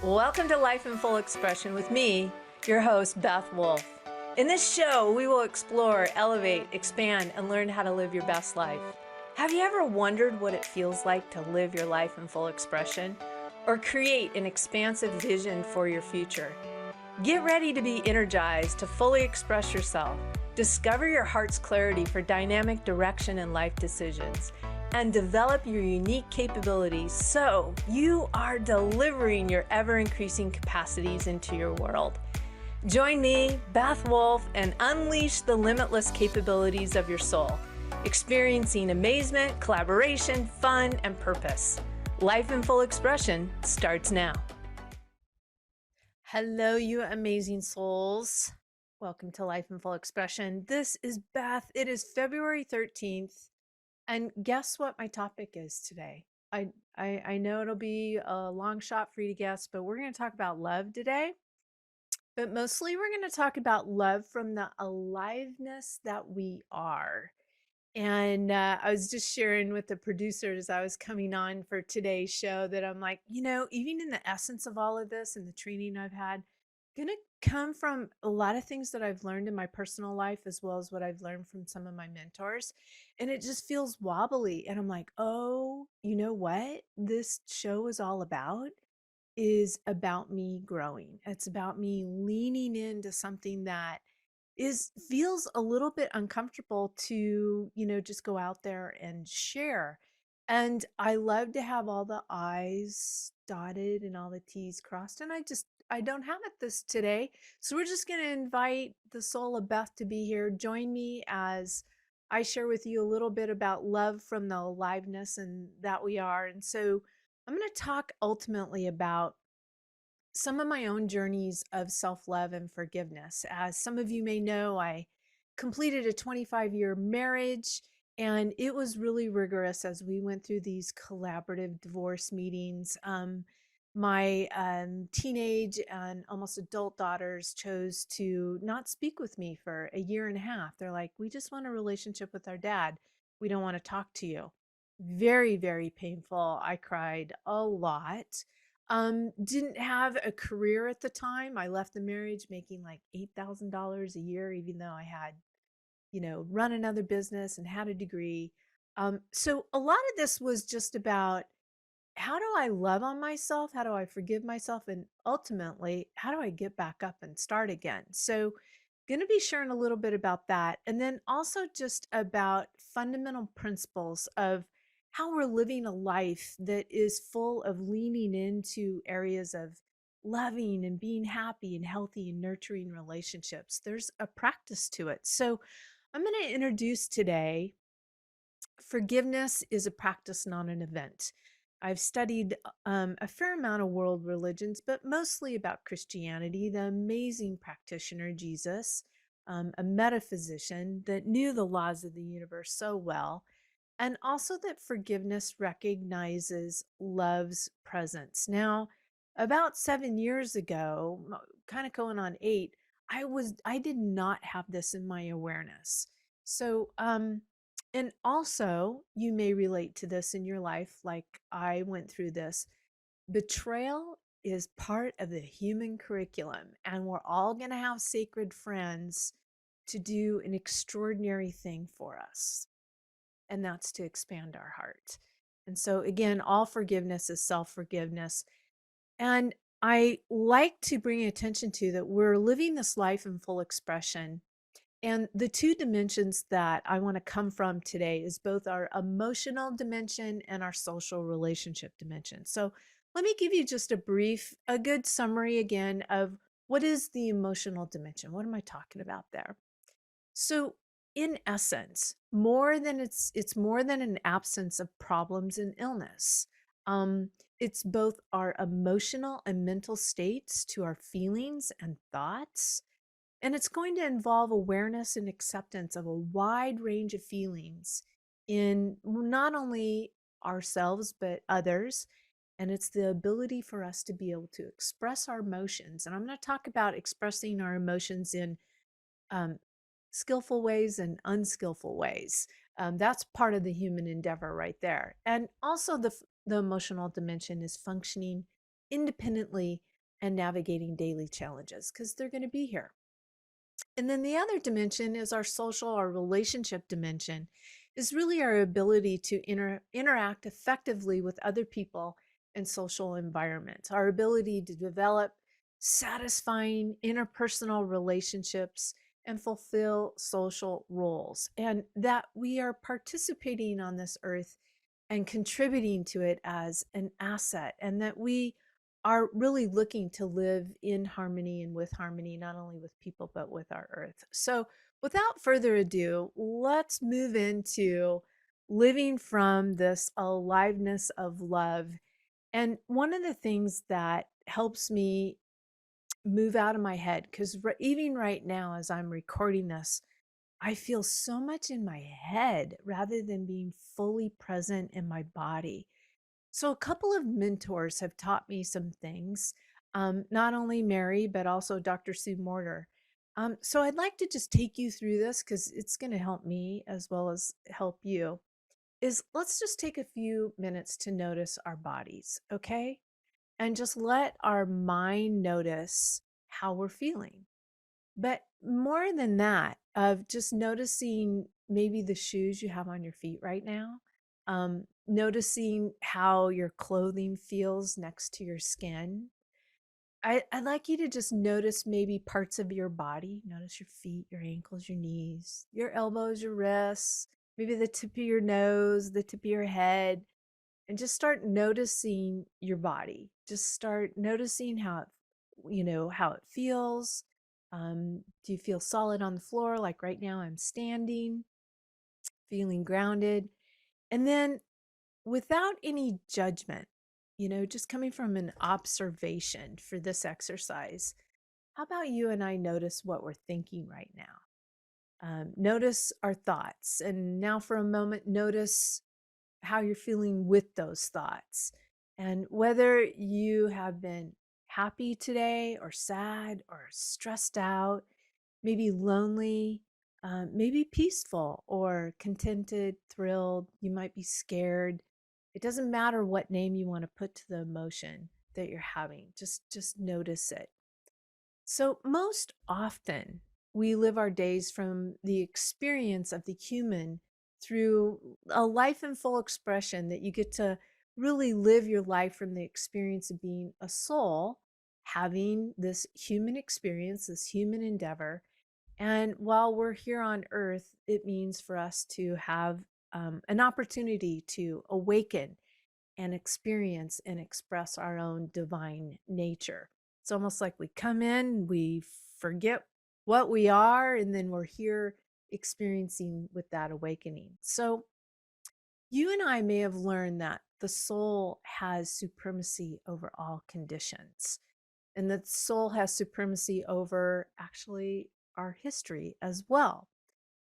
Welcome to Life in Full Expression with me, your host, Beth Wolfe. In this show, we will explore, elevate, expand, and learn how to live your best life. Have you ever wondered what it feels like to live your life in full expression or create an expansive vision for your future? Get ready to be energized to fully express yourself, discover your heart's clarity for dynamic direction in life decisions, and develop your unique capabilities so you are delivering your ever-increasing capacities into your world. Join me, Beth Wolfe, and unleash the limitless capabilities of your soul, experiencing amazement, collaboration, fun, and purpose. Life in Full Expression starts now. Hello, you amazing souls. Welcome to Life in Full Expression. This is Beth. It is February 13th. And guess what my topic is today? I know it'll be a long shot for you to guess, but we're going to talk about love today. But mostly we're going to talk about love from the aliveness that we are. And I was just sharing with the producers, I was coming on for today's show, that I'm like, even in the essence of all of this and the training I've had, gonna come from a lot of things that I've learned in my personal life, as well as what I've learned from some of my mentors. And it just feels wobbly. And I'm like, oh, you know what this show is all about? Is about me growing. It's about me leaning into something that feels a little bit uncomfortable to, just go out there and share. And I love to have all the I's dotted and all the T's crossed. And I don't have it this today. So we're just going to invite the soul of Beth to be here. Join me as I share with you a little bit about love from the aliveness and that we are. And so I'm going to talk ultimately about some of my own journeys of self-love and forgiveness. As some of you may know, I completed a 25-year marriage, and it was really rigorous as we went through these collaborative divorce meetings. My teenage and almost adult daughters chose to not speak with me for a year and a half. They're like, we just want a relationship with our dad. We don't want to talk to you. Very, very painful. I cried a lot. Didn't have a career at the time. I left the marriage making like $8,000 a year, even though I had, run another business and had a degree. So a lot of this was just about, how do I love on myself? How do I forgive myself? And ultimately, how do I get back up and start again? So going to be sharing a little bit about that. And then also just about fundamental principles of how we're living a life that is full of leaning into areas of loving and being happy and healthy and nurturing relationships. There's a practice to it. So I'm going to introduce today, forgiveness is a practice, not an event. I've studied a fair amount of world religions, but mostly about Christianity. The amazing practitioner, Jesus, a metaphysician that knew the laws of the universe so well, and also that forgiveness recognizes love's presence. Now, about 7 years ago, kind of going on 8, I did not have this in my awareness. So, and also, you may relate to this in your life, like I went through this. Betrayal is part of the human curriculum, and we're all going to have sacred friends to do an extraordinary thing for us, and that's to expand our heart. And so, again, all forgiveness is self-forgiveness. And I like to bring attention to that we're living this life in full expression. And the two dimensions that I want to come from today is both our emotional dimension and our social relationship dimension. So let me give you just a good summary again of what is the emotional dimension. What am I talking about there? So in essence, it's more than an absence of problems and illness. Um, it's both our emotional and mental states to our feelings and thoughts. And it's going to involve awareness and acceptance of a wide range of feelings in not only ourselves, but others. And it's the ability for us to be able to express our emotions. And I'm going to talk about expressing our emotions in um, skillful ways and unskillful ways. That's part of the human endeavor right there. And also the emotional dimension is functioning independently and navigating daily challenges because they're going to be here. And then the other dimension is our social, our relationship dimension, is really our ability to interact effectively with other people and social environments, our ability to develop satisfying interpersonal relationships and fulfill social roles, and that we are participating on this earth and contributing to it as an asset, and that we are really looking to live in harmony and with harmony, not only with people, but with our earth. So, without further ado, let's move into living from this aliveness of love. And one of the things that helps me move out of my head, because even right now, as I'm recording this, I feel so much in my head rather than being fully present in my body. So, a couple of mentors have taught me some things, not only Mary, but also Dr. Sue Morter. So, I'd like to just take you through this because it's going to help me as well as help you. Let's just take a few minutes to notice our bodies, okay? And just let our mind notice how we're feeling. But more than that, of just noticing maybe the shoes you have on your feet right now, noticing how your clothing feels next to your skin. I'd like you to just notice maybe parts of your body. Notice your feet, your ankles, your knees, your elbows, your wrists, maybe the tip of your nose, the tip of your head, and just start noticing your body. Just start noticing how it feels. Do you feel solid on the floor? Like right now, I'm standing, feeling grounded. And then without any judgment, just coming from an observation for this exercise, how about you and I notice what we're thinking right now? Notice our thoughts. And now, for a moment, notice how you're feeling with those thoughts and whether you have been happy today or sad or stressed out, maybe lonely, maybe peaceful or contented, thrilled. You might be scared. It doesn't matter what name you want to put to the emotion that you're having. Just notice it. So, most often, we live our days from the experience of the human through a life in full expression, that you get to really live your life from the experience of being a soul, having this human experience, this human endeavor. And while we're here on earth, it means for us to have an opportunity to awaken and experience and express our own divine nature. It's almost like we come in, we forget what we are, and then we're here experiencing with that awakening. So, you and I may have learned that the soul has supremacy over all conditions, and that soul has supremacy over actually our history as well,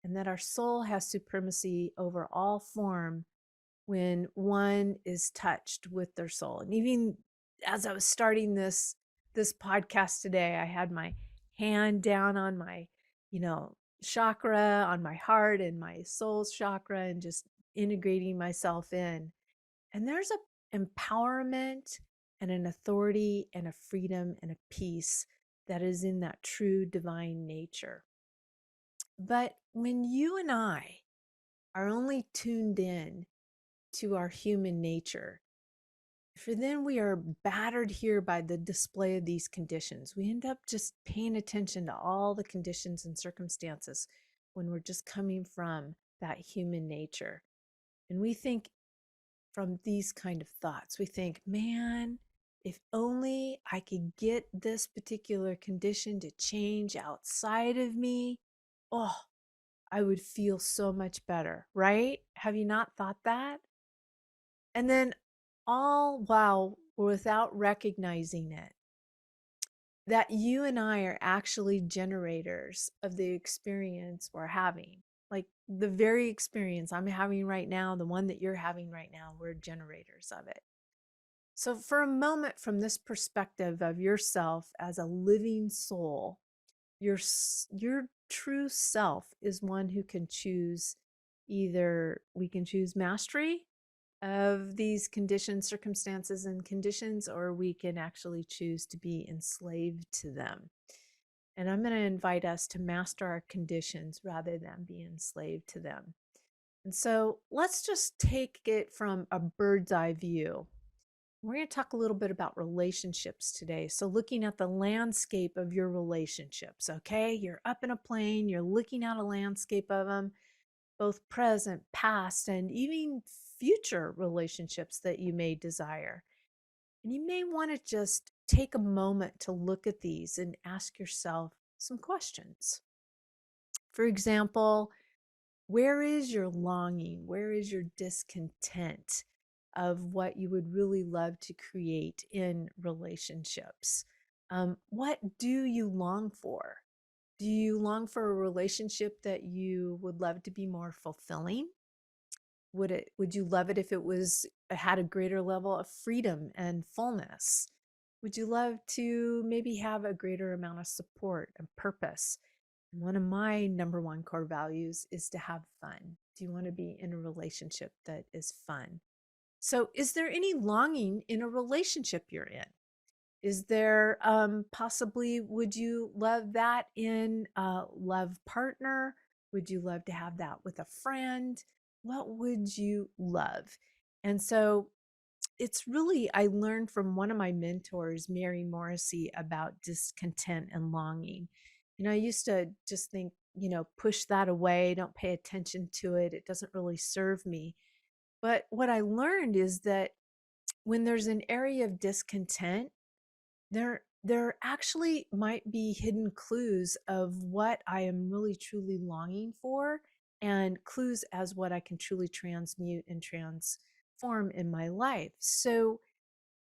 and that our soul has supremacy over all form when one is touched with their soul. And even as I was starting this podcast today, I had my hand down on my, chakra, on my heart and my soul's chakra, and just integrating myself in. And there's a empowerment and an authority and a freedom and a peace that is in that true divine nature. But when you and I are only tuned in to our human nature, for then we are battered here by the display of these conditions. We end up just paying attention to all the conditions and circumstances when we're just coming from that human nature. And we think from these kind of thoughts, we think, man, if only I could get this particular condition to change outside of me, oh, I would feel so much better, right? Have you not thought that? And then, all while without recognizing it, that you and I are actually generators of the experience we're having. Like the very experience I'm having right now, the one that you're having right now, we're generators of it. So, for a moment, from this perspective of yourself as a living soul, your true self is one who can choose, either we can choose mastery of these conditions, circumstances, and conditions, or we can actually choose to be enslaved to them. And I'm going to invite us to master our conditions rather than be enslaved to them. And so let's just take it from a bird's eye view. We're going to talk a little bit about relationships today. So, looking at the landscape of your relationships, okay? You're up in a plane, you're looking at a landscape of them, both present, past, and even future relationships that you may desire. And you may want to just take a moment to look at these and ask yourself some questions. For example, where is your longing? Where is your discontent of what you would really love to create in relationships? What do you long for? Do you long for a relationship that you would love to be more fulfilling? Would you love it if it was had a greater level of freedom and fullness? Would you love to maybe have a greater amount of support and purpose? One of my number one core values is to have fun. Do you want to be in a relationship that is fun? So, is there any longing in a relationship you're in? Is there possibly, would you love that in a love partner? Would you love to have that with a friend? What would you love? And so it's really, I learned from one of my mentors, Mary Morrissey, about discontent and longing. I used to just think, push that away, don't pay attention to it. It doesn't really serve me. But what I learned is that when there's an area of discontent, there actually might be hidden clues of what I am really truly longing for, and clues as what I can truly transmute and transform in my life. So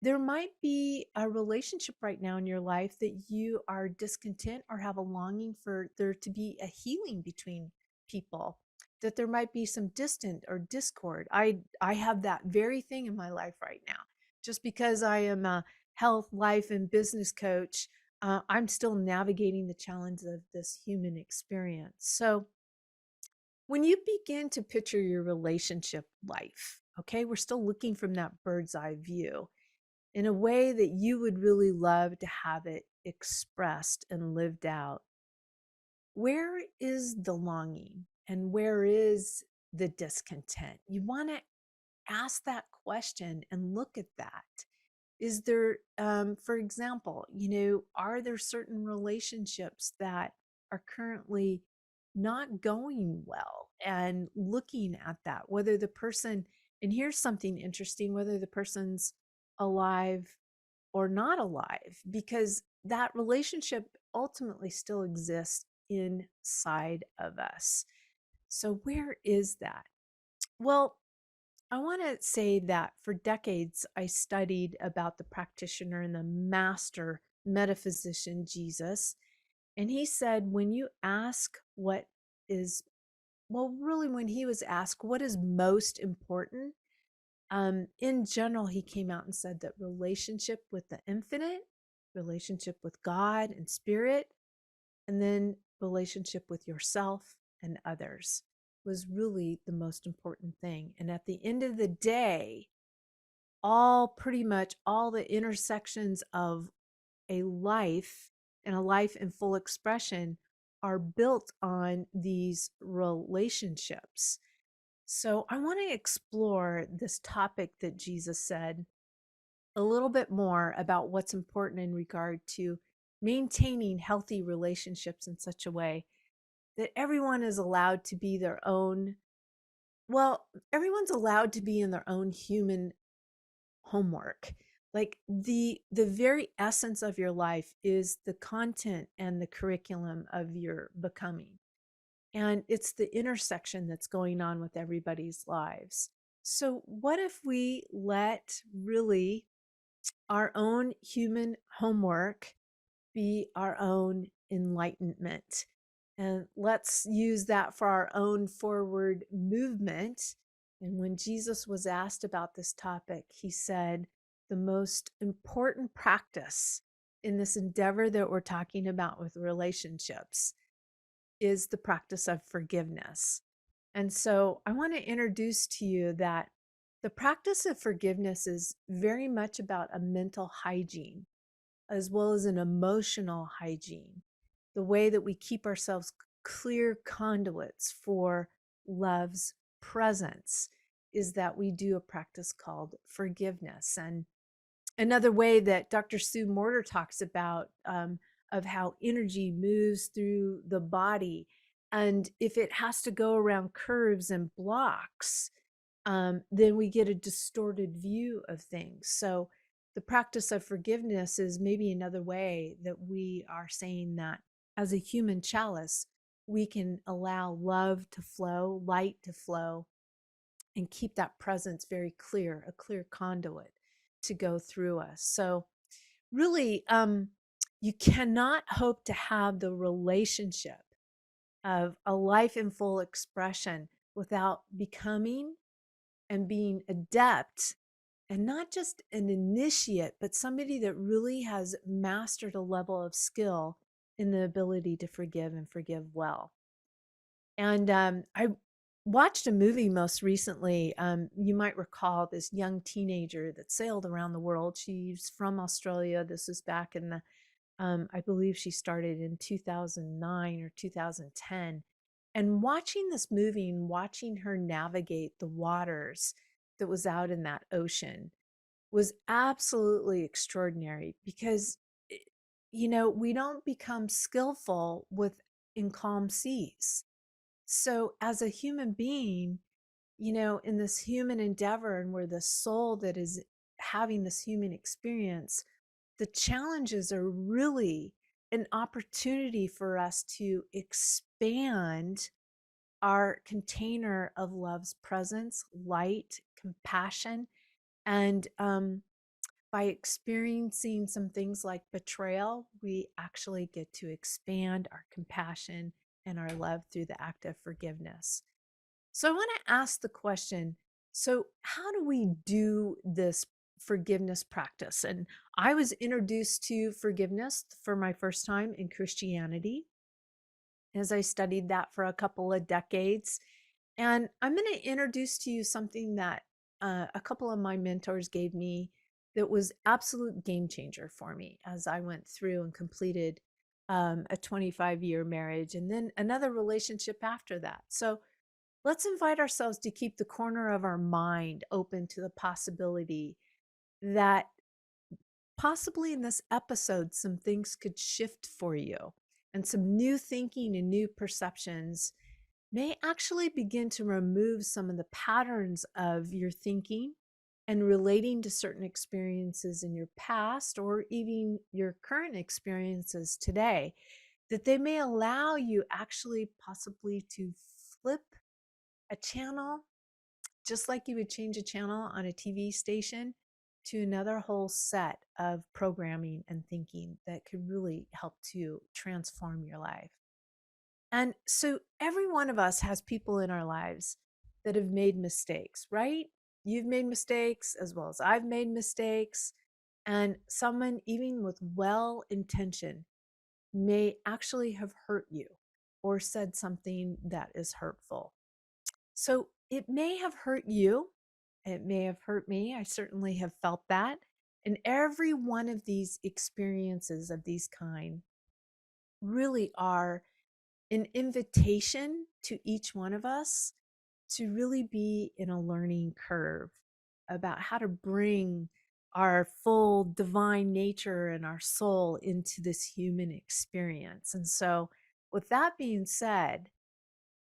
there might be a relationship right now in your life that you are discontent or have a longing for there to be a healing between people, that there might be some distant or discord. I have that very thing in my life right now. Just because I am a health, life, and business coach, I'm still navigating the challenge of this human experience. So when you begin to picture your relationship life, okay, we're still looking from that bird's eye view in a way that you would really love to have it expressed and lived out. Where is the longing and where is the discontent? You want to ask that question and look at that. Is there, for example, are there certain relationships that are currently not going well, and looking at that, whether the person, and here's something interesting, whether the person's alive or not alive, because that relationship ultimately still exists inside of us. So, where is that? Well, I want to say that for decades, I studied about the practitioner and the master metaphysician, Jesus. And he said, when you ask what is, well, really, when he was asked what is most important, in general, he came out and said that relationship with the infinite, relationship with God and spirit, and then relationship with yourself and others was really the most important thing. And at the end of the day, pretty much all the intersections of a life and a life in full expression are built on these relationships. So I want to explore this topic that Jesus said a little bit more about what's important in regard to maintaining healthy relationships in such a way that everyone is allowed to be their own, well, everyone's allowed to be in their own human homework. Like the very essence of your life is the content and the curriculum of your becoming. And it's the intersection that's going on with everybody's lives. So what if we let really our own human homework be our own enlightenment? And let's use that for our own forward movement. And when Jesus was asked about this topic, he said, the most important practice in this endeavor that we're talking about with relationships is the practice of forgiveness. And so I want to introduce to you that The practice of forgiveness is very much about a mental hygiene as well as an emotional hygiene, the way that we keep ourselves clear conduits for love's presence is that we do a practice called forgiveness. And another way that Dr. Sue Morter talks about of how energy moves through the body, and if it has to go around curves and blocks, then we get a distorted view of things. So the practice of forgiveness is maybe another way that we are saying that as a human chalice, we can allow love to flow, light to flow, and keep that presence very clear, a clear conduit to go through us. So really, you cannot hope to have the relationship of a life in full expression without becoming and being adept, and not just an initiate, but somebody that really has mastered a level of skill in the ability to forgive and forgive well. And I watched a movie most recently. You might recall this young teenager that sailed around the world. She's from Australia. This was back in the, I believe she started in 2009 or 2010. And watching this movie and watching her navigate the waters that was out in that ocean was absolutely extraordinary because, we don't become skillful with in calm seas. So, as a human being, in this human endeavor and we're the soul that is having this human experience, the challenges are really an opportunity for us to expand our container of love's presence, light, compassion, and by experiencing some things like betrayal, we actually get to expand our compassion and our love through the act of forgiveness. So I want to ask the question, so how do we do this forgiveness practice? And I was introduced to forgiveness for my first time in Christianity as I studied that for a couple of decades. And I'm going to introduce to you something that a couple of my mentors gave me that was absolute game changer for me as I went through and completed a 25-year marriage and then another relationship after that. So let's invite ourselves to keep the corner of our mind open to the possibility that possibly in this episode, some things could shift for you and some new thinking and new perceptions may actually begin to remove some of the patterns of your thinking and relating to certain experiences in your past or even your current experiences today, that they may allow you actually possibly to flip a channel, just like you would change a channel on a TV station, to another whole set of programming and thinking that could really help to transform your life. And so every one of us has people in our lives that have made mistakes, right? You've made mistakes as well as I've made mistakes. And someone, even with well intention, may actually have hurt you or said something that is hurtful. So it may have hurt you. It may have hurt me. I certainly have felt that. And every one of these experiences of these kind really are an invitation to each one of us to really be in a learning curve about how to bring our full divine nature and our soul into this human experience. And so, with that being said,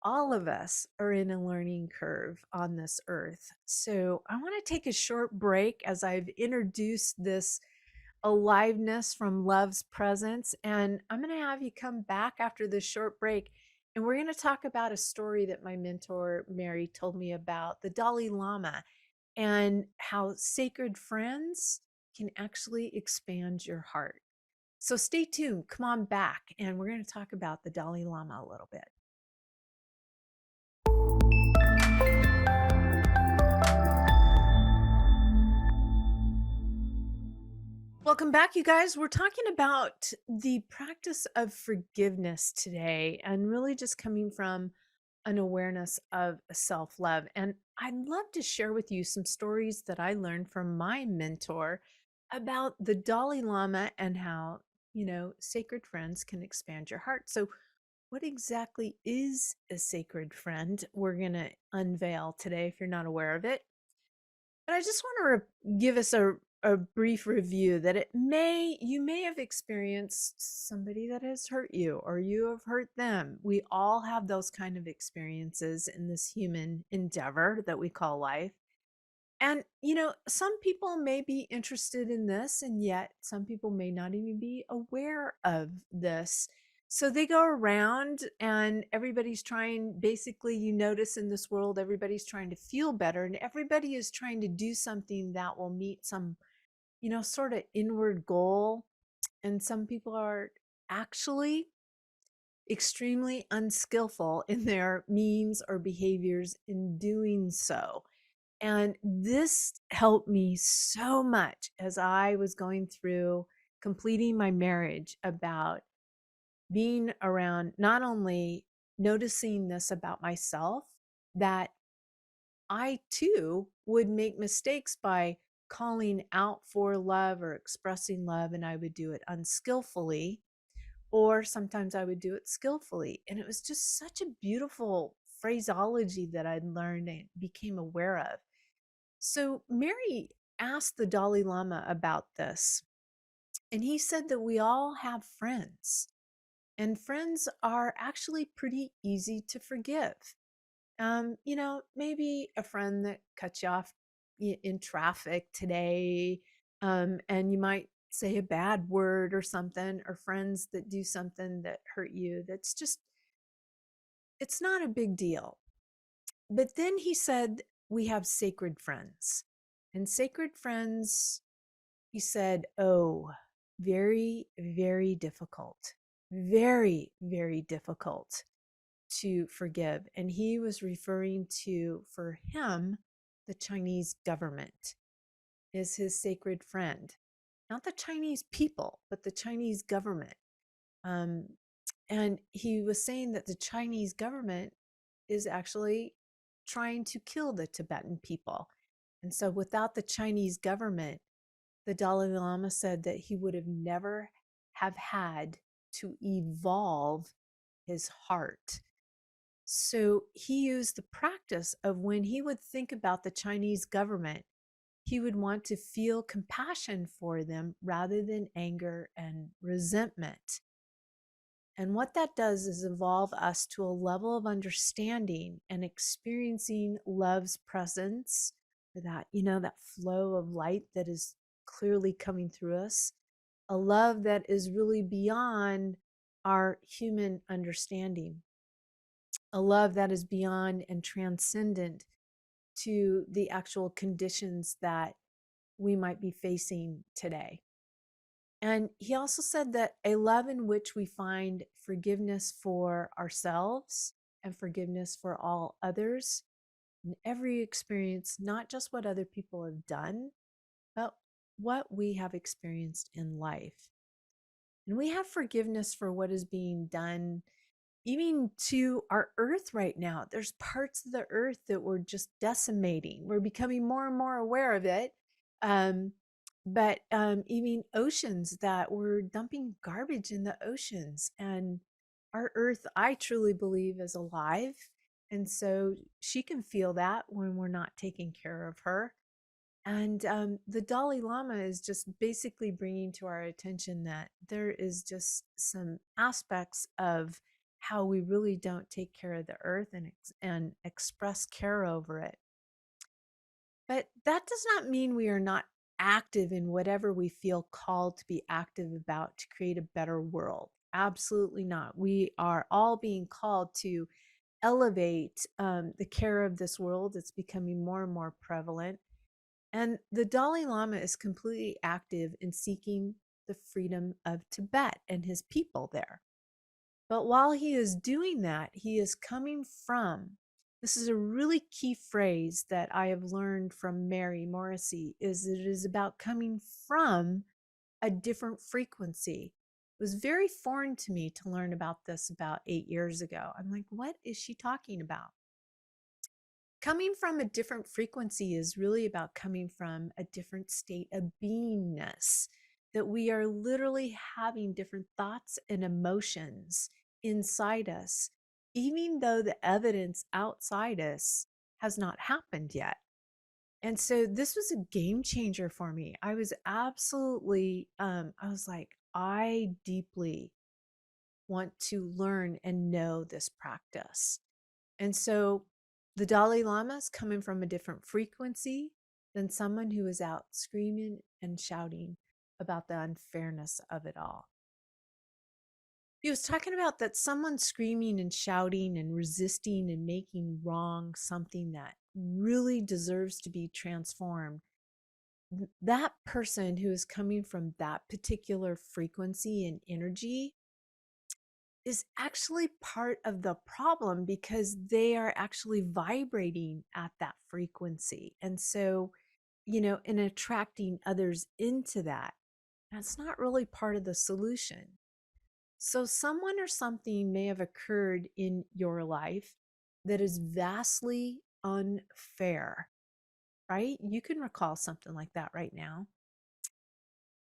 all of us are in a learning curve on this earth. So, I want to take a short break as I've introduced this aliveness from love's presence. And I'm going to have you come back after this short break. And we're going to talk about a story that my mentor, Mary, told me about the Dalai Lama and how sacred friends can actually expand your heart. So stay tuned. Come on back. And we're going to talk about the Dalai Lama a little bit. Welcome back, you guys. We're talking about the practice of forgiveness today and really just coming from an awareness of self love. And I'd love to share with you some stories that I learned from my mentor about the Dalai Lama and how, sacred friends can expand your heart. So, what exactly is a sacred friend? We're going to unveil today if you're not aware of it. But I just want to give us a brief review that you may have experienced somebody that has hurt you or you have hurt them. We all have those kind of experiences in this human endeavor that we call life. And, some people may be interested in this, and yet some people may not even be aware of this. So they go around and everybody's trying, basically, you notice in this world, everybody's trying to feel better and everybody is trying to do something that will meet some, sort of inward goal. And some people are actually extremely unskillful in their means or behaviors in doing so. And this helped me so much as I was going through completing my marriage, about being around, not only noticing this about myself, that I too would make mistakes by calling out for love or expressing love, and I would do it unskillfully, or sometimes I would do it skillfully. And it was just such a beautiful phraseology that I'd learned and became aware of. So Mary asked the Dalai Lama about this, and he said that we all have friends, and friends are actually pretty easy to forgive. Maybe a friend that cuts you off in traffic today, and you might say a bad word or something, or friends that do something that hurt you. It's not a big deal. But then he said, we have sacred friends. And sacred friends, he said, oh, very, very difficult. Very, very difficult to forgive. And he was referring to, for him, the Chinese government is his sacred friend. Not the Chinese people, but the Chinese government. Um, and he was saying that the Chinese government is actually trying to kill the Tibetan people. And so without the Chinese government, the Dalai Lama said that he would have never have had to evolve his heart. So he used the practice of, when he would think about the Chinese government, he would want to feel compassion for them rather than anger and resentment. And what that does is evolve us to a level of understanding and experiencing love's presence, or that flow of light that is clearly coming through us, a love that is really beyond our human understanding, a love that is beyond and transcendent to the actual conditions that we might be facing today. And he also said that a love in which we find forgiveness for ourselves and forgiveness for all others in every experience, not just what other people have done, but what we have experienced in life. And we have forgiveness for what is being done even to our earth right now. There's parts of the earth that we're just decimating. We're becoming more and more aware of it. But even oceans, that we're dumping garbage in the oceans. And our earth, I truly believe, is alive. And so she can feel that when we're not taking care of her. And the Dalai Lama is just basically bringing to our attention that there is just some aspects of how we really don't take care of the earth and express care over it. But that does not mean we are not active in whatever we feel called to be active about to create a better world. Absolutely not. We are all being called to elevate the care of this world. It's becoming more and more prevalent. And the Dalai Lama is completely active in seeking the freedom of Tibet and his people there. But while he is doing that, he is coming from, this is a really key phrase that I have learned from Mary Morrissey, is it is about coming from a different frequency. It was very foreign to me to learn about this about 8 years ago. I'm like, what is she talking about? Coming from a different frequency is really about coming from a different state of beingness, that we are literally having different thoughts and emotions inside us, even though the evidence outside us has not happened yet. And so this was a game changer for me. I was absolutely, I was like, I deeply want to learn and know this practice. And so the Dalai Lama is coming from a different frequency than someone who is out screaming and shouting about the unfairness of it all. He was talking about that someone screaming and shouting and resisting and making wrong something that really deserves to be transformed. That person who is coming from that particular frequency and energy is actually part of the problem, because they are actually vibrating at that frequency. And so, in attracting others into that, that's not really part of the solution. So, someone or something may have occurred in your life that is vastly unfair, right? You can recall something like that right now.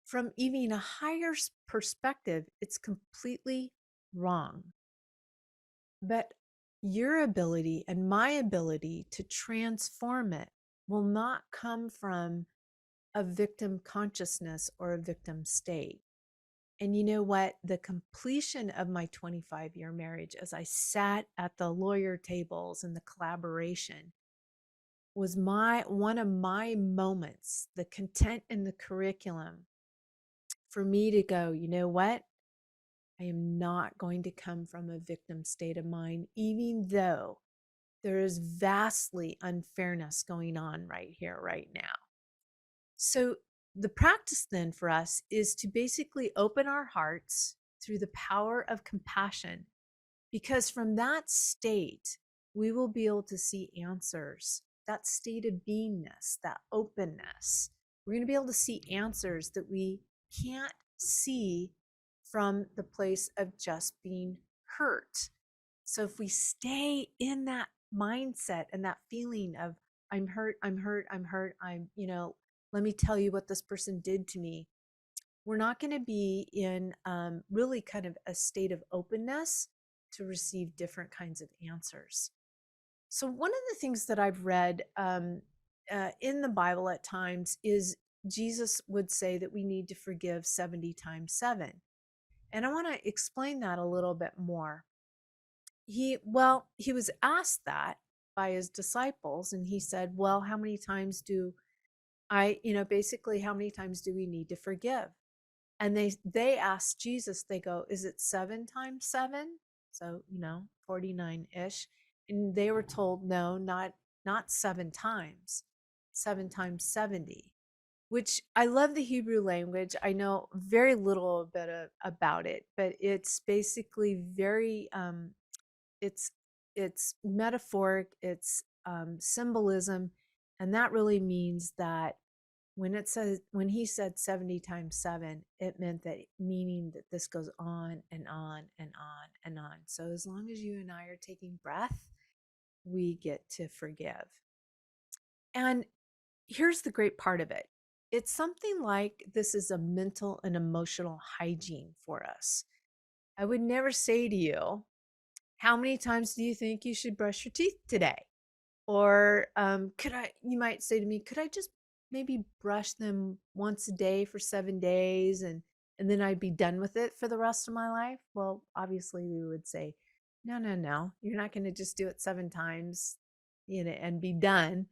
From even a higher perspective, it's completely wrong. But your ability and my ability to transform it will not come from a victim consciousness or a victim state. And you know what? The completion of my 25-year marriage, as I sat at the lawyer tables and the collaboration, was one of my moments, the content in the curriculum, for me to go, you know what? I am not going to come from a victim state of mind, even though there is vastly unfairness going on right here, right now. So, the practice then for us is to basically open our hearts through the power of compassion, because from that state, we will be able to see answers, that state of beingness, that openness. We're going to be able to see answers that we can't see from the place of just being hurt. So if we stay in that mindset and that feeling of, I'm hurt, I'm hurt, I'm hurt, let me tell you what this person did to me, we're not going to be in really kind of a state of openness to receive different kinds of answers. So, one of the things that I've read in the Bible at times is Jesus would say that we need to forgive 70 times 7. And I want to explain that a little bit more. He was asked that by his disciples, and he said, well, how many times do basically, how many times do we need to forgive? And they asked Jesus, they go, is it 7 times 7? So, 49-ish. And they were told, no, not 7 times, 7 times 70, which I love the Hebrew language. I know very little bit about it, but it's basically very, it's metaphoric, it's symbolism, and that really means that when he said 70 times 7, it meant that, meaning that this goes on and on and on and on. So as long as you and I are taking breath, we get to forgive. And here's the great part of it. It's something like this is a mental and emotional hygiene for us. I would never say to you, how many times do you think you should brush your teeth today? Or you might say to me, could I just maybe brush them once a day for 7 days, and then I'd be done with it for the rest of my life? Well, obviously we would say, no, no, no, you're not going to just do it 7 times, and be done.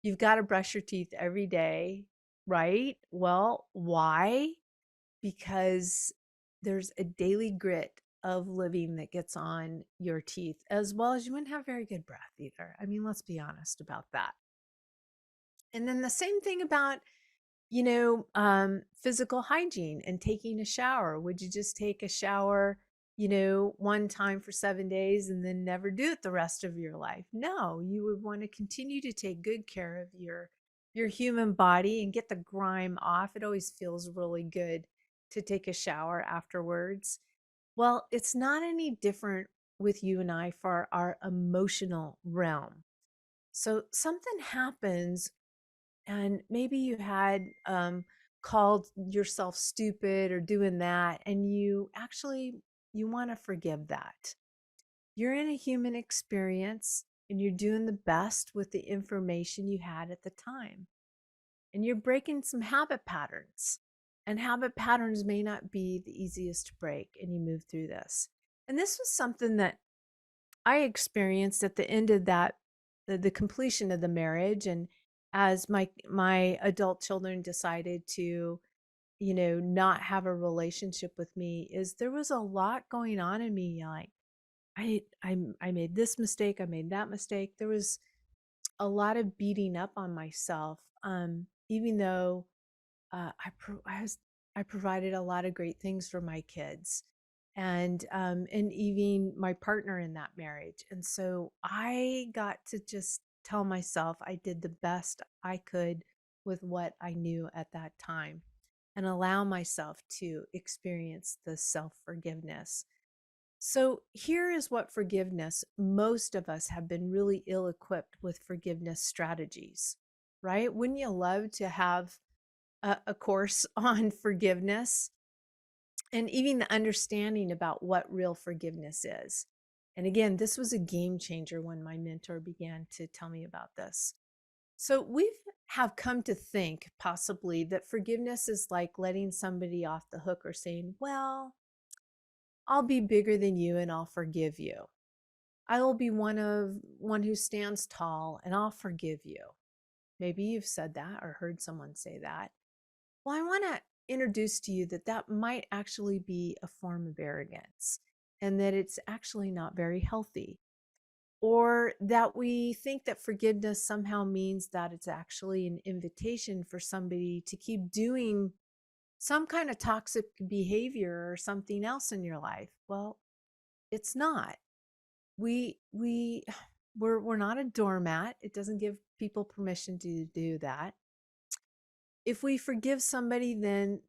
You've got to brush your teeth every day, right? Well, why? Because there's a daily grit of living that gets on your teeth, as well as you wouldn't have very good breath either. I mean, let's be honest about that. And then the same thing about, physical hygiene and taking a shower. Would you just take a shower, one time for 7 days and then never do it the rest of your life? No, you would want to continue to take good care of your human body and get the grime off. It always feels really good to take a shower afterwards. Well, it's not any different with you and I for our emotional realm. So something happens, and maybe you had called yourself stupid or doing that, and you want to forgive that. You're in a human experience, and you're doing the best with the information you had at the time, and you're breaking some habit patterns. And habit patterns may not be the easiest to break, and you move through this. And this was something that I experienced at the end of the completion of the marriage. And as my adult children decided to, not have a relationship with me, is there was a lot going on in me. Like I made this mistake, I made that mistake. There was a lot of beating up on myself. Even though I provided a lot of great things for my kids, and even my partner in that marriage. And so I got to just tell myself I did the best I could with what I knew at that time, and allow myself to experience the self forgiveness. So here is what forgiveness, most of us have been really ill equipped with forgiveness strategies, right? Wouldn't you love to have a course on forgiveness, and even the understanding about what real forgiveness is? And again, this was a game changer when my mentor began to tell me about this. So we have come to think possibly that forgiveness is like letting somebody off the hook, or saying, well, I'll be bigger than you and I'll forgive you. I will be one who stands tall and I'll forgive you. Maybe you've said that or heard someone say that. Well, I want to introduce to you that that might actually be a form of arrogance, and that it's actually not very healthy. Or that we think that forgiveness somehow means that it's actually an invitation for somebody to keep doing some kind of toxic behavior or something else in your life. Well, it's not. We we're not a doormat. It doesn't give people permission to do that. If we forgive somebody, then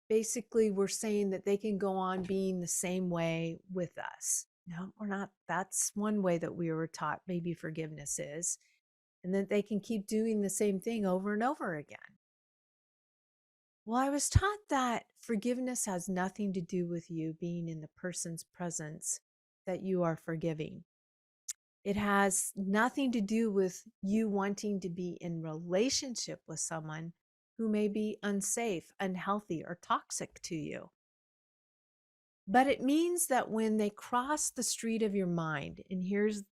basically we're saying that they can go on being the same way with us. No, we're not. That's one way that we were taught maybe forgiveness is, and that they can keep doing the same thing over and over again. Well, I was taught that forgiveness has nothing to do with you being in the person's presence that you are forgiving. It has nothing to do with you wanting to be in relationship with someone who may be unsafe, unhealthy, or toxic to you. But it means that when they cross the street of your mind, and here's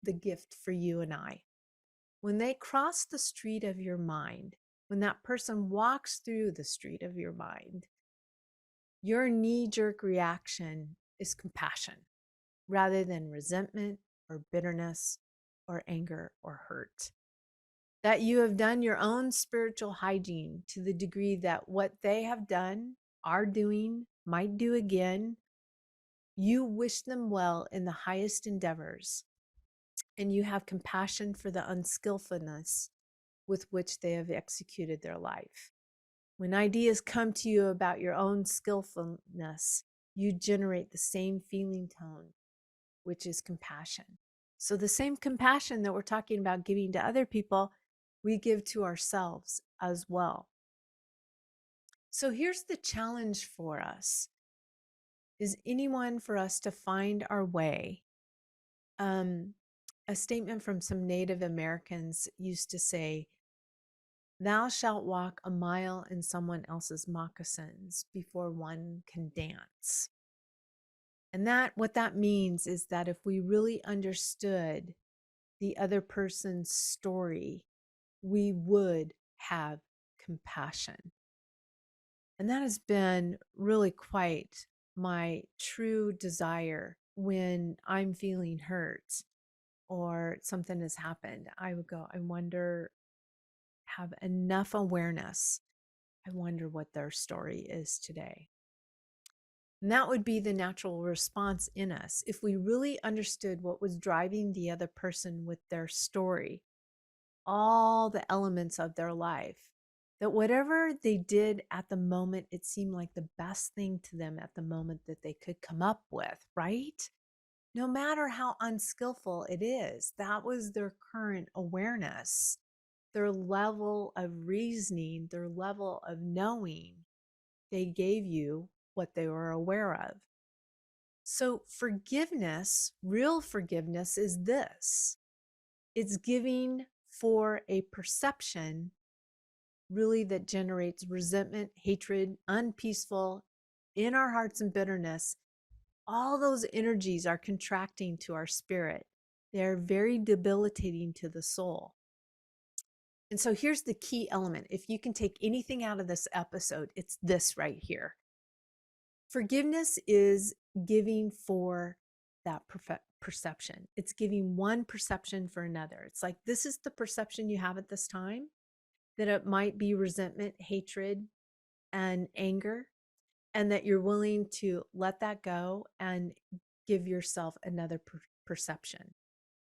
the gift for you and I. When they cross the street of your mind, when that person walks through the street of your mind, your knee-jerk reaction is compassion rather than resentment or bitterness or anger or hurt. That you have done your own spiritual hygiene to the degree that what they have done, are doing, might do again, you wish them well in the highest endeavors, and you have compassion for the unskillfulness with which they have executed their life. When ideas come to you about your own skillfulness, you generate the same feeling tone, which is compassion. So, the same compassion that we're talking about giving to other people, we give to ourselves as well. So, here's the challenge for us: is anyone for us to find our way? A statement from some Native Americans used to say, thou shalt walk a mile in someone else's moccasins before one can dance. And what that means is that if we really understood the other person's story, we would have compassion. And that has been really quite my true desire when I'm feeling hurt or something has happened. I would go, I wonder, have enough awareness. I wonder what their story is today. And that would be the natural response in us if we really understood what was driving the other person with their story, all the elements of their life, that whatever they did at the moment, it seemed like the best thing to them at the moment that they could come up with, right? no matter how unskillful it is. That was their current awareness, their level of reasoning, their level of knowing. They gave you what they were aware of. So, forgiveness, real forgiveness, is this: it's giving for a perception really that generates resentment, hatred, unpeaceful in our hearts, and bitterness. All those energies are contracting to our spirit. They're very debilitating to the soul. And so here's the key element. If you can take anything out of this episode, it's this right here. Forgiveness is giving for that perception. It's giving one perception for another. It's like, this is the perception you have at this time, that it might be resentment, hatred, and anger, and that you're willing to let that go and give yourself another perception.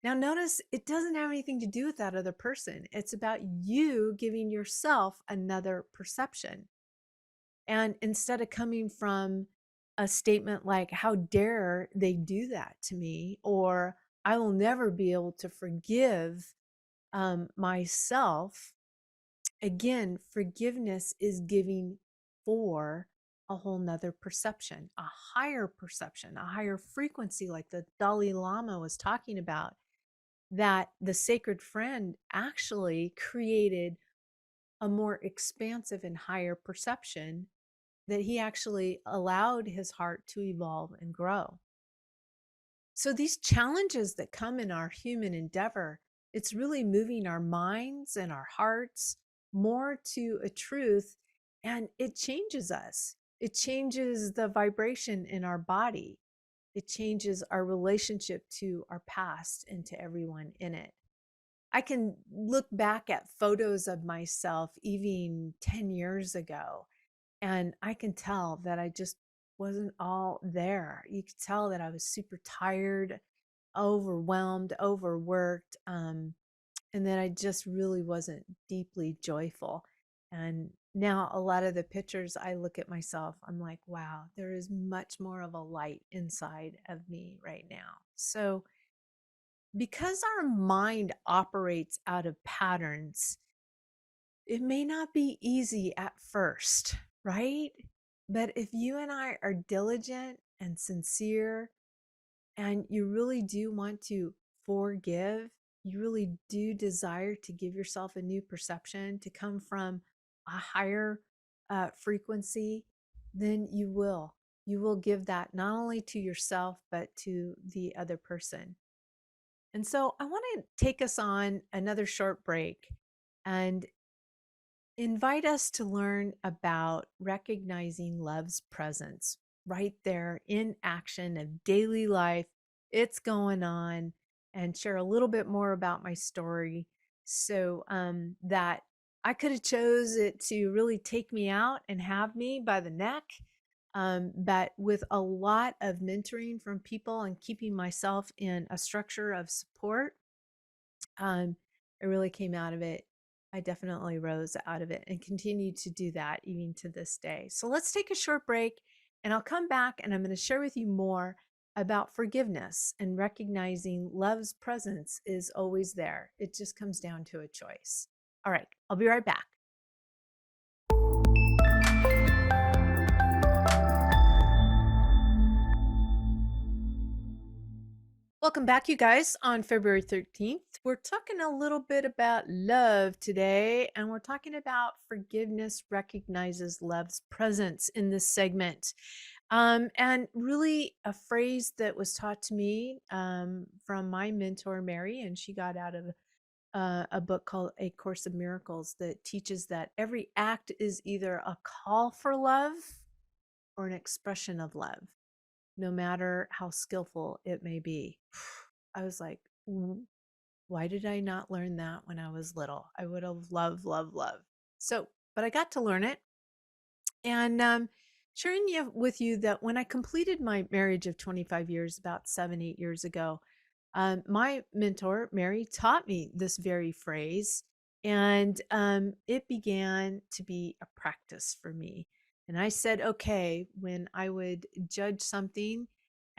Now, notice it doesn't have anything to do with that other person. It's about you giving yourself another perception. And instead of coming from a statement like, how dare they do that to me? Or I will never be able to forgive myself. Again, forgiveness is giving for a whole nother perception, a higher frequency, like the Dalai Lama was talking about, that the sacred friend actually created a more expansive and higher perception, that he actually allowed his heart to evolve and grow. So these challenges that come in our human endeavor, it's really moving our minds and our hearts more to a truth, and it changes us. It changes the vibration in our body. It changes our relationship to our past and to everyone in it. I can look back at photos of myself even 10 years ago, and I can tell that I just wasn't all there. You could tell that I was super tired, overwhelmed, overworked, and that I just really wasn't deeply joyful. And now, a lot of the pictures I look at myself, I'm like, wow, there is much more of a light inside of me right now. So, because our mind operates out of patterns, it may not be easy at first, right? But if you and I are diligent and sincere, and you really do want to forgive, you really do desire to give yourself a new perception, to come from a higher frequency, then you will. You will give that not only to yourself, but to the other person. And so I want to take us on another short break and invite us to learn about recognizing love's presence right there in action of daily life. It's going on, and share a little bit more about my story, so that I could have chose it to really take me out and have me by the neck. But with a lot of mentoring from people and keeping myself in a structure of support, um, I really came out of it. I definitely rose out of it and continue to do that even to this day. So let's take a short break, and I'll come back and I'm going to share with you more about forgiveness and recognizing love's presence is always there. It just comes down to a choice. All right, I'll be right back. Welcome back, you guys. On February 13th, we're talking a little bit about love today, and we're talking about forgiveness recognizes love's presence in this segment. And really, a phrase that was taught to me from my mentor, Mary, and she got out of a book called A Course of Miracles that teaches that every act is either a call for love or an expression of love, no matter how skillful it may be. I was like, why did I not learn that when I was little? I would have loved, loved, loved. So, but I got to learn it. And sharing with you that when I completed my marriage of 25 years, about 7, 8 years ago, my mentor, Mary, taught me this very phrase. And it began to be a practice for me. And I said, okay, when I would judge something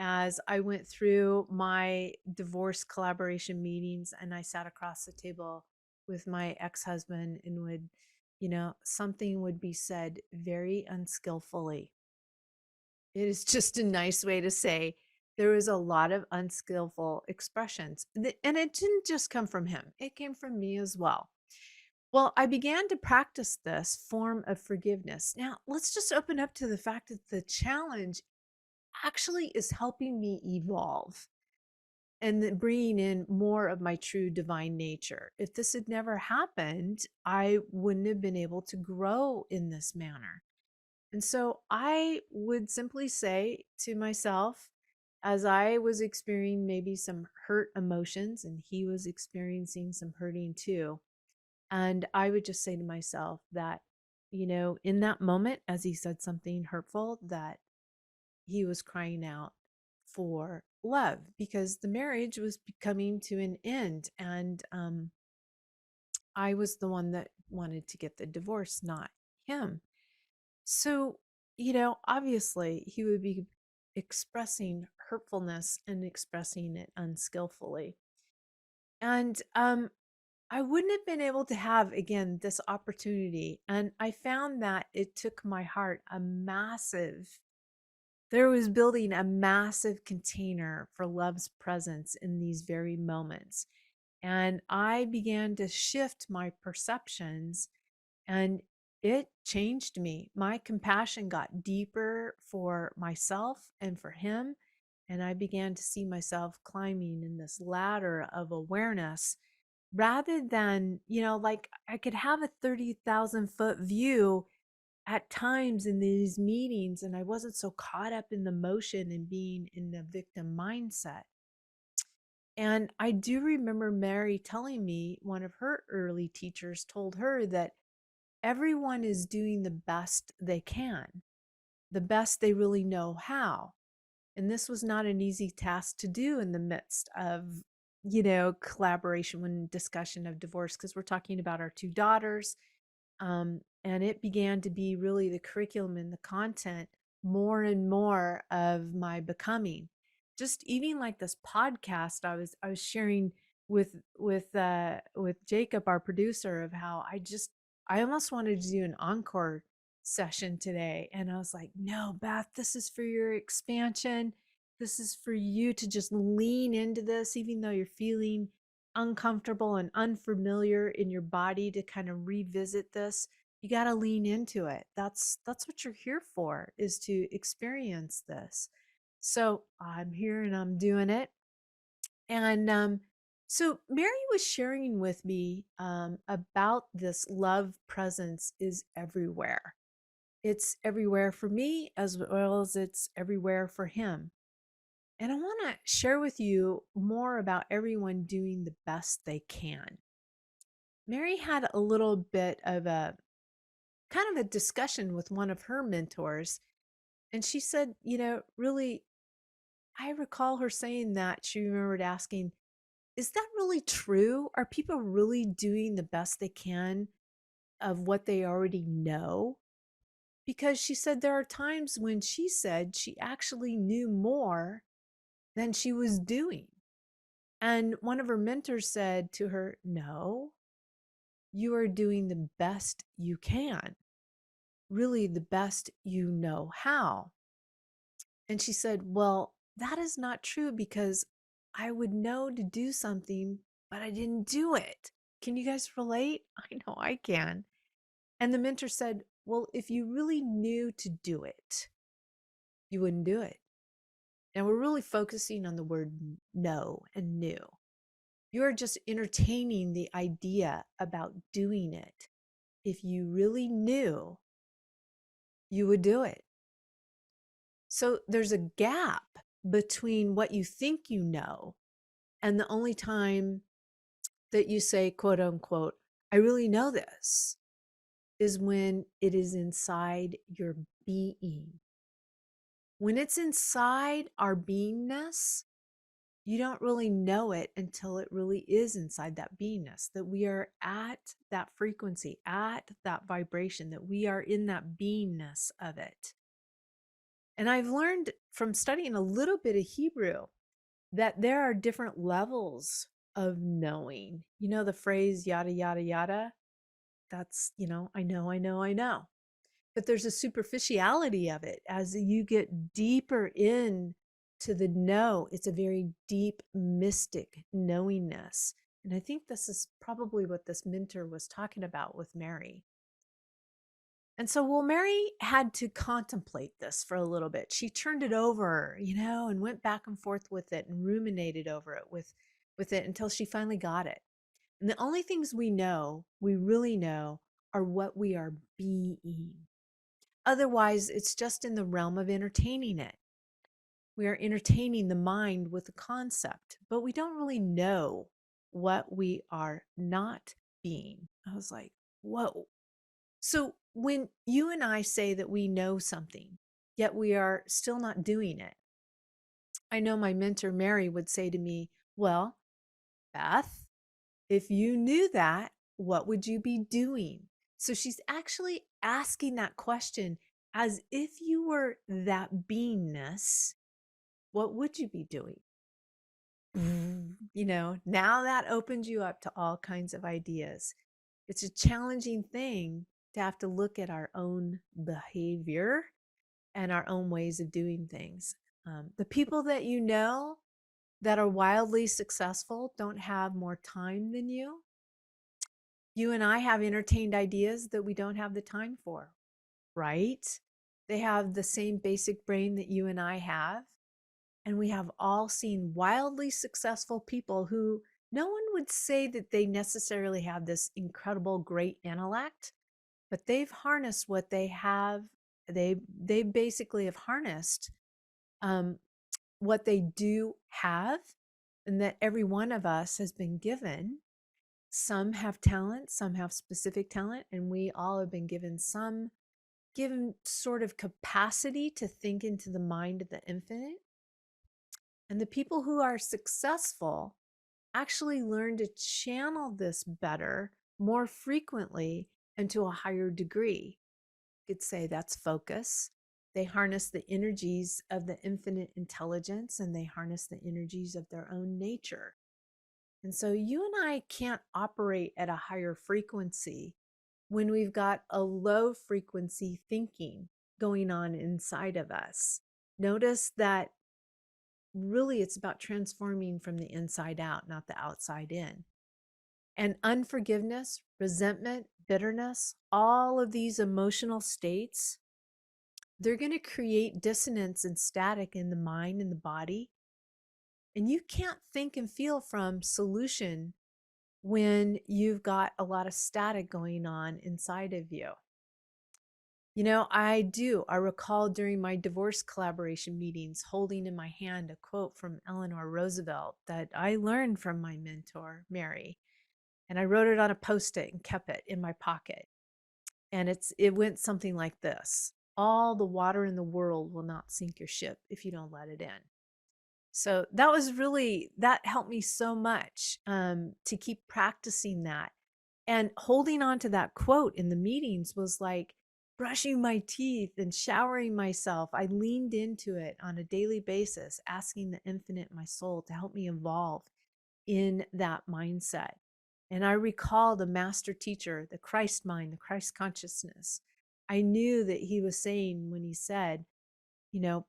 as I went through my divorce collaboration meetings and I sat across the table with my ex-husband and would, something would be said very unskillfully. It is just a nice way to say there was a lot of unskillful expressions. And it didn't just come from him, it came from me as well. Well, I began to practice this form of forgiveness. Now, let's just open up to the fact that the challenge actually is helping me evolve and bringing in more of my true divine nature. If this had never happened, I wouldn't have been able to grow in this manner. And so I would simply say to myself, as I was experiencing maybe some hurt emotions and he was experiencing some hurting too, and I would just say to myself that, in that moment, as he said something hurtful, that he was crying out for love because the marriage was coming to an end. And I was the one that wanted to get the divorce, not him. So, obviously he would be expressing hurtfulness and expressing it unskillfully. And I wouldn't have been able to have, again, this opportunity. And I found that it took my heart there was building a massive container for love's presence in these very moments. And I began to shift my perceptions and it changed me. My compassion got deeper for myself and for him. And I began to see myself climbing in this ladder of awareness rather than, like I could have a 30,000-foot view at times in these meetings, and I wasn't so caught up in the motion and being in the victim mindset. And I do remember Mary telling me one of her early teachers told her that everyone is doing the best they can, the best they really know how. And this was not an easy task to do in the midst of, collaboration when discussion of divorce, because we're talking about our two daughters. And it began to be really the curriculum and the content more and more of my becoming. Just even like this podcast, I was sharing with Jacob, our producer, of how I almost wanted to do an encore session today. And I was like, no, Beth, this is for your expansion. This is for you to just lean into this, even though you're feeling uncomfortable and unfamiliar in your body, to kind of revisit this. You got to lean into it. That's what you're here for, is to experience this. So I'm here and I'm doing it. And so Mary was sharing with me about this love presence is everywhere. It's everywhere for me as well as it's everywhere for him. And I want to share with you more about everyone doing the best they can. Mary had a little bit of a kind of a discussion with one of her mentors. And she said, really, I recall her saying that she remembered asking, is that really true? Are people really doing the best they can of what they already know? Because she said there are times when she said she actually knew more than she was doing. And one of her mentors said to her, no, you are doing the best you can, really the best you know how. And she said, well, that is not true because I would know to do something, but I didn't do it. Can you guys relate? I know I can. And the mentor said, well, if you really knew to do it, you wouldn't do it. And we're really focusing on the word know and knew. You're just entertaining the idea about doing it. If you really knew, you would do it. So there's a gap between what you think you know and the only time that you say, quote unquote, I really know this, is when it is inside your being. When it's inside our beingness, you don't really know it until it really is inside that beingness, that we are at that frequency, at that vibration, that we are in that beingness of it. And I've learned from studying a little bit of Hebrew that there are different levels of knowing. You know, the phrase yada, yada, yada. That's, I know. But there's a superficiality of it as you get deeper in to the know. It's a very deep mystic knowingness. And I think this is probably what this mentor was talking about with Mary. And so, well, Mary had to contemplate this for a little bit. She turned it over, and went back and forth with it and ruminated over it with it until she finally got it. And the only things we really know, are what we are being. Otherwise, it's just in the realm of entertaining it. We are entertaining the mind with a concept, but we don't really know what we are not being. I was like, whoa. So when you and I say that we know something, yet we are still not doing it, I know my mentor, Mary, would say to me, well, Beth, if you knew that, what would you be doing? So she's actually asking that question as if you were that beingness, what would you be doing? Now that opens you up to all kinds of ideas. It's a challenging thing to have to look at our own behavior and our own ways of doing things. The people that you know that are wildly successful don't have more time than you. You and I have entertained ideas that we don't have the time for, right? They have the same basic brain that you and I have. And we have all seen wildly successful people who no one would say that they necessarily have this incredible, great intellect, but they've harnessed what they have. They basically have harnessed um, what they do have, and that every one of us has been given. Some have talent, some have specific talent, and we all have been given sort of capacity to think into the mind of the infinite. And the people who are successful actually learn to channel this better, more frequently, and to a higher degree. You could say that's focus. They harness the energies of the infinite intelligence, and they harness the energies of their own nature. And so you and I can't operate at a higher frequency when we've got a low frequency thinking going on inside of us. Notice that really it's about transforming from the inside out, not the outside in. And unforgiveness, resentment, bitterness, all of these emotional states, they're going to create dissonance and static in the mind and the body. And you can't think and feel from solution when you've got a lot of static going on inside of you. I recall during my divorce collaboration meetings holding in my hand a quote from Eleanor Roosevelt that I learned from my mentor, Mary. And I wrote it on a Post-it and kept it in my pocket. And it went something like this: all the water in the world will not sink your ship if you don't let it in. So that helped me so much to keep practicing that. And holding on to that quote in the meetings was like brushing my teeth and showering myself. I leaned into it on a daily basis, asking the infinite, my soul, to help me evolve in that mindset. And I recall the master teacher, the Christ mind, the Christ consciousness. I knew that he was saying when he said,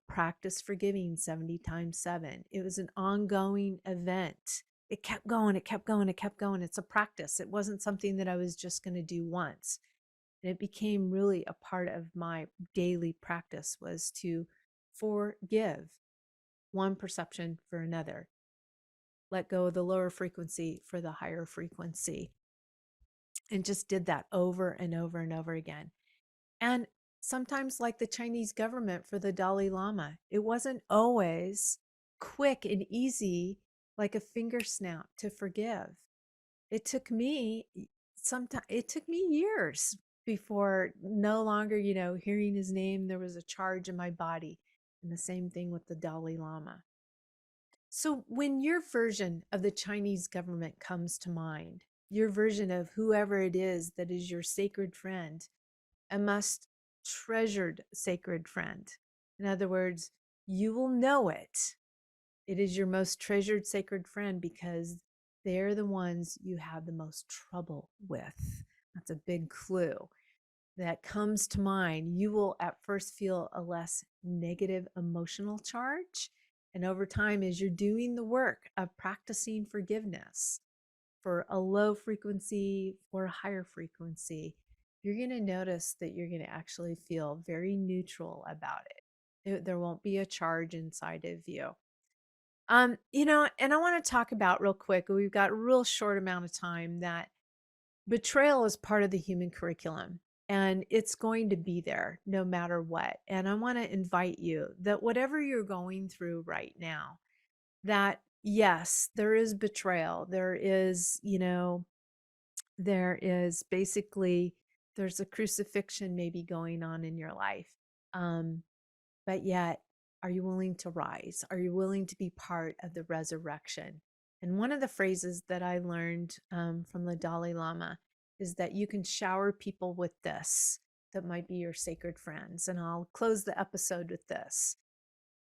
practice forgiving 70 times 7. It was an ongoing event. It kept going, it kept going, it kept going. It's a practice. It wasn't something that I was just going to do once. And it became really a part of my daily practice, was to forgive one perception for another. Let go of the lower frequency for the higher frequency. And just did that over and over and over again. And sometimes, like the Chinese government for the Dalai Lama, it wasn't always quick and easy like a finger snap to forgive. It took me years before, no longer, hearing his name, there was a charge in my body. And the same thing with the Dalai Lama. So when your version of the Chinese government comes to mind, your version of whoever it is that is your sacred friend, a most treasured sacred friend, In other words, you will know it. It is your most treasured sacred friend because they're the ones you have the most trouble with. That's a big clue that comes to mind. You will at first feel a less negative emotional charge. And over time, as you're doing the work of practicing forgiveness for a low frequency or a higher frequency, you're going to notice that you're going to actually feel very neutral about it. There won't be a charge inside of you. And I want to talk about real quick, we've got a real short amount of time, that betrayal is part of the human curriculum and it's going to be there no matter what. And I want to invite you that whatever you're going through right now, that yes, there is betrayal. There is basically, there's a crucifixion maybe going on in your life. But yet, are you willing to rise? Are you willing to be part of the resurrection? And one of the phrases that I learned from the Dalai Lama is that you can shower people with this that might be your sacred friends. And I'll close the episode with this: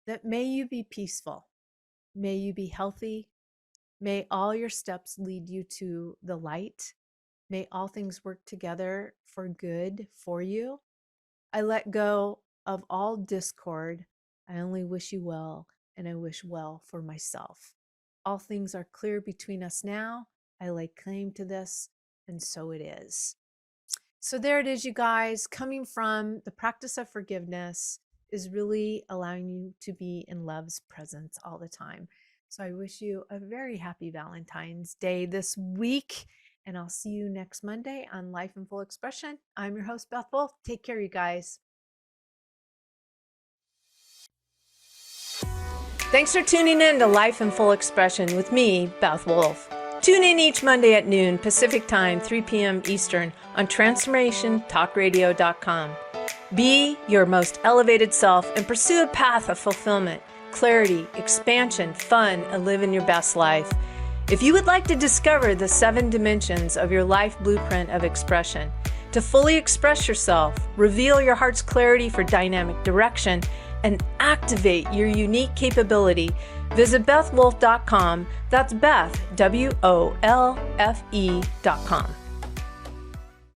that may you be peaceful, may you be healthy, may all your steps lead you to the light, may all things work together for good for you. I let go of all discord. I only wish you well, and I wish well for myself. All things are clear between us now. I lay claim to this, and so it is. So there it is, you guys. Coming from the practice of forgiveness is really allowing you to be in love's presence all the time. So I wish you a very happy Valentine's Day this week, and I'll see you next Monday on Life in Full Expression. I'm your host, Beth Wolfe. Take care, you guys. Thanks for tuning in to Life in Full Expression with me, Beth Wolfe. Tune in each Monday at noon Pacific Time, 3 p.m. Eastern on TransformationTalkRadio.com. Be your most elevated self and pursue a path of fulfillment, clarity, expansion, fun, and living your best life. If you would like to discover the 7 dimensions of your life blueprint of expression, to fully express yourself, reveal your heart's clarity for dynamic direction, and activate your unique capability, visit BethWolfe.com. That's Beth, WOLFE.com.